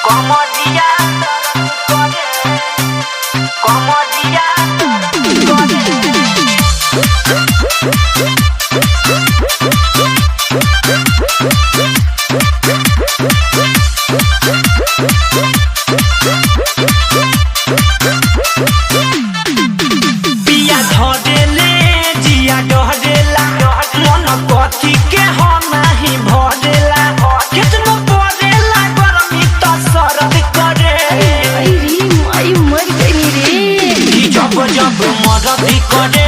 Comodia, comodia, पिया धरेले जिया डहरेला मन कथी के हो नाही भरेला कितना परेला गरमी त सरद करे आई मर गई रे जब जब मरदी करे